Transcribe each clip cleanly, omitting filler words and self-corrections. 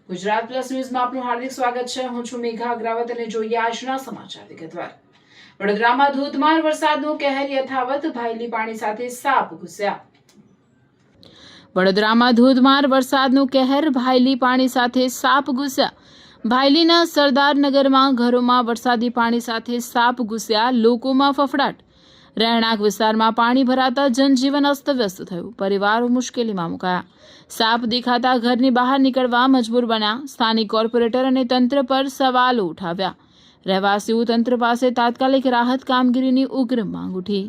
Gujarat plus ન્યૂઝમાં આપનું હાર્દિક સ્વાગત છે। હું છું મેઘા અગ્રાવત અને જોઈએ આજના સમાચાર વિગતવાર। વડોદરામાં ધોધમાર વરસાદનું કહેર યથાવત, ભાયલી પાણી સાથે સાપ ઘૂસ્યા। વડોદરામાં ધોધમાર વરસાદનું કહેર, ભાયલી પાણી સાથે સાપ ઘૂસ્યા। ભાયલીના સરદારનગરમાં ઘરોમાં વરસાદી પાણી સાથે સાપ ઘૂસ્યા, લોકોમાં ફફડાટ। રહેણાંક વિસ્તારમાં પાણી ભરાતા જનજીવન અસ્તવ્યસ્ત થયું, પરિવારો મુશ્કેલીમાં મુકાયા। સાપ દેખાતા ઘરની બહાર નીકળવા મજબૂર બન્યા। સ્થાનિક કોર્પોરેટર અને તંત્ર પર સવાલો ઉઠાવ્યા। રહેવાસીઓ તંત્ર પાસે તાત્કાલિક રાહત કામગીરીની ઉગ્ર માંગ ઉઠી।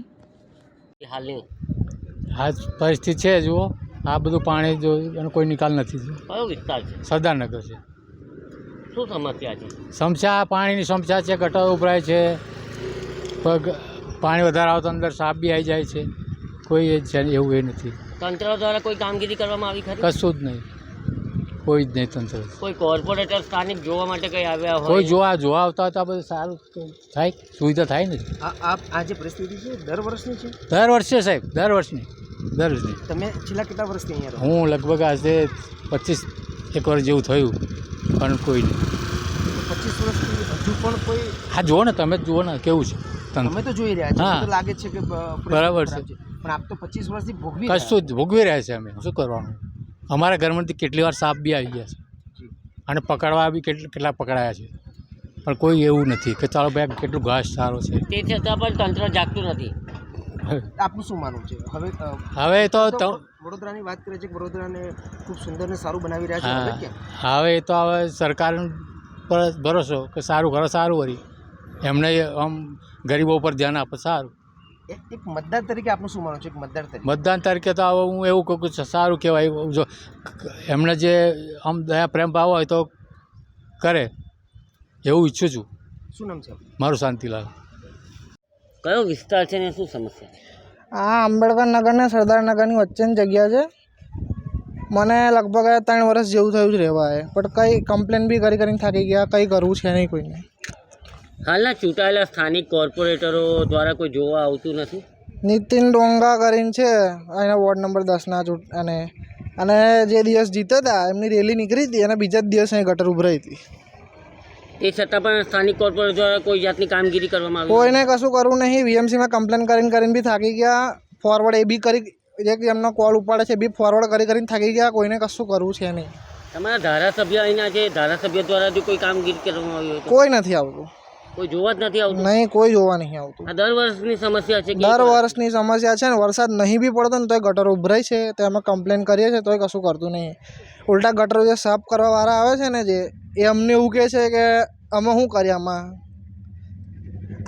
આ પરિસ્થિતિ છે, જુઓ આ બધું પાણી જો એનો કોઈ નિકાલ નથી। કયો વિસ્તાર છે? સરદારનગર છે। શું સમસ્યા છે? સમસ્યા પાણીની સમસ્યા છે, ગટરો ઉભરાય છે, પગ પાણી વધારે આવે તો અંદર સાપ બી આવી જાય છે। કોઈ એ છે એવું એ નથી। તંત્ર દ્વારા કોઈ કામગીરી કરવામાં આવી ખરી? કશું જ નહીં, કોઈ જ નહીં તંત્ર। કોઈ કોર્પોરેટર સ્થાનિક જોવા માટે કંઈ આવ્યા હોય? કોઈ જોવા આવતા હતા બધું સારું થાય, સુવિધા થાય ને। આ જે પરિસ્થિતિ છે દર વર્ષની છે? દર વર્ષે સાહેબ, દર વર્ષની। તમે છેલ્લા કેટલા વર્ષથી અહીંયા રહો? હું લગભગ આજે 25 વર્ષ જેવું થયું, પણ કોઈ નહીં। 25 વર્ષથી હજુ પણ કોઈ? હા જુઓ ને, તમે જ જુઓ ને કેવું છે તંત્ર। અમે તો જોઈ રહ્યા છીએ, હા, તો લાગે છે કે બરાબર છે, પણ આપ તો 25 વર્ષથી ભોગવી કશું જ ભોગવી રહ્યા છે। અમે શું કરવાનું? અમારા ઘરમાંથી કેટલી વાર સાપ બી આવી ગયા છે અને પકડવા બી કેટલા પકડાયા છે, પણ કોઈ એવું નથી કે ચાલો ભાઈ કેટલું ઘાસ સારો છે। તે છતાં પણ તંત્ર જાગતું નથી। આપનું શું માનવું છે? હવે તો વડોદરાની વાત કરીએ છીએ, વડોદરાને ખૂબ સુંદર ને સારું બનાવી રહ્યા છે, હવે ક્યાં? હવે તો હવે સરકાર પર ભરોસો કે સારું કરે, સારું વળી એમને આમ ગરીબો પર ધ્યાન આપે સારું। એક મતદાર તરીકે આપનું શું માનવું છે? એક મતદાન તરીકે તો હવે હું એવું કહું કે સારું કહેવાય। જો એમને જે આમ દયા પ્રેમ ભાવ હોય તો કરે એવું ઈચ્છું છું। શું નામ છે? મારું શાંતિલાલ। કયો વિસ્તાર છે ને શું સમસ્યા છે? આ આંબેડકર નગર ને સરદારનગરની વચ્ચેની જગ્યા છે। મને લગભગ 3 વર્ષ જેવું થયું છે રહેવા, પણ કંઈ કમ્પ્લેન બી કરીને થાકી ગયા, કંઈ કરવું છે નહીં કોઈને। હાલના ચૂંટાયેલા સ્થાનિક કોર્પોરેટરો દ્વારા કોઈ જોવા આવતું નથી? નીતિન ડોંગા કરીને છે એના વોર્ડ નંબર 10ના અને જે દિવસ જીત્યા હતા એમની રેલી નીકળી હતી અને બીજા જ દિવસે અહીં ગટર ઉભરાઈ હતી। તે છતાં પણ સ્થાનિક કોર્પોરેટર દ્વારા કોઈ જાતની કામગીરી કરવામાં આવી? કોઈને કશું કરવું નહીં। વીએમસીમાં કમ્પ્લેન કરીને બી થાકી ગયા, ફોરવર્ડ એ બી કરી, જે એમનો કોલ ઉપાડે છે બી ફોરવર્ડ કરીને થાકી ગયા, કોઈને કશું કરવું છે નહીં। તમારા ધારાસભ્ય અહીંના છે, ધારાસભ્ય દ્વારા જો કોઈ કામગીરી કરવામાં આવી હોય તો? કોઈ નથી આવતું, કોઈ જોવા જ નથી આવતું? નહીં, કોઈ જોવા નહીં આવતું। આ દર વર્ષની સમસ્યા છે? દર વર્ષની સમસ્યા છે ને, વરસાદ નહીં બી પડતો ને તોય ગટરો ઉભરાય છે, તો અમે કમ્પ્લેન કરીએ છીએ તોય કશું કરતું નહીં। ઉલટા ગટરો જે સાફ કરવાવાળા આવે છે ને, જે એ અમને એવું કહે છે કે અમે શું કરીએ આમાં।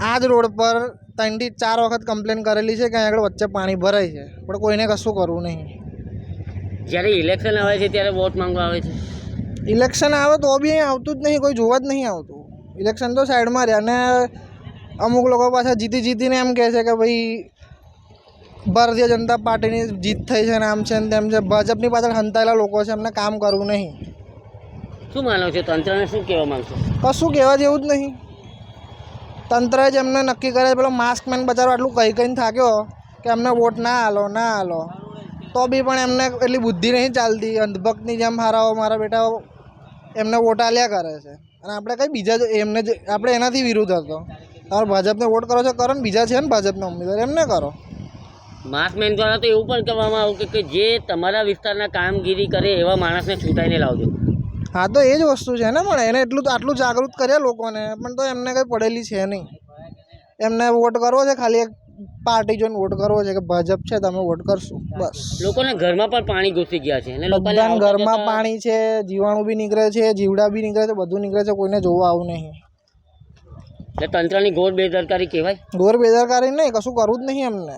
આ જ રોડ પર 3 થી 4 વખત કમ્પ્લેન કરેલી છે કે અહીં આગળ વચ્ચે પાણી ભરાય છે, પણ કોઈને કશું કરવું નહીં। જ્યારે ઇલેક્શન આવે છે ત્યારે વોટ માંગવા આવે છે? ઇલેક્શન આવે તો બી અહીં આવતું જ નહીં, કોઈ જોવા જ નહીં આવતું। ઇલેક્શન તો સાઈડમાં રહ્યા, અને અમુક લોકો પાછા જીતીને એમ કહે છે કે ભાઈ ભારતીય જનતા પાર્ટીની જીત થઈ છે ને આમ છે ને તેમ છે। ભાજપની પાછળ હંતાયેલા લોકો છે, એમને કામ કરવું નહીં। શું માનો છો? તંત્રને શું કહેવા માંગશો? કશું કહેવા જેવું જ નહીં। તંત્રએ જ એમને નક્કી કરે, પેલો માસ્કમેન બચારો આટલું કહીને થાક્યો કે એમને વોટ ના આલો, તો બી પણ એમને એટલી બુદ્ધિ નહીં ચાલતી। અંધભક્તની જેમ હારાઓ મારા બેટાઓ એમને વોટ આલ્યા કરે છે, અને આપણે કંઈ બીજા એમને આપણે એનાથી વિરુદ્ધ હતો। તમારે ભાજપને વોટ કરો છો, કરો ને, બીજા છે ને ભાજપના ઉમેદવાર એમને કરો। માસમેન દ્વારા તો એવું પણ કહેવામાં આવ્યું કે જે તમારા વિસ્તારના કામગીરી કરે એવા માણસને છૂટાઈને લાવજો। હા, તો એ જ વસ્તુ છે ને, પણ એને આટલું જાગૃત કર્યા લોકોને, પણ તો એમને કંઈ પડેલી છે નહીં। એમને વોટ કરવો છે, ખાલી એક પાર્ટી જોઈને વોટ કરવો છે કે ભાજપ છે તમે વોટ કરશું, બસ। લોકોને ઘરમાં પણ પાણી ઘૂસી ગયા છે, બધાના ઘરમાં પાણી છે, જીવાણું બી નીકળે છે, જીવડા બી નીકળે છે, બધું નીકળે છે, કોઈને જોવા આવું નહીં। એટલે તંત્રની ઘોર બેદરકારી કહેવાય? ઘોર બેદરકારી નહીં, કશું કરવું જ નહીં એમને।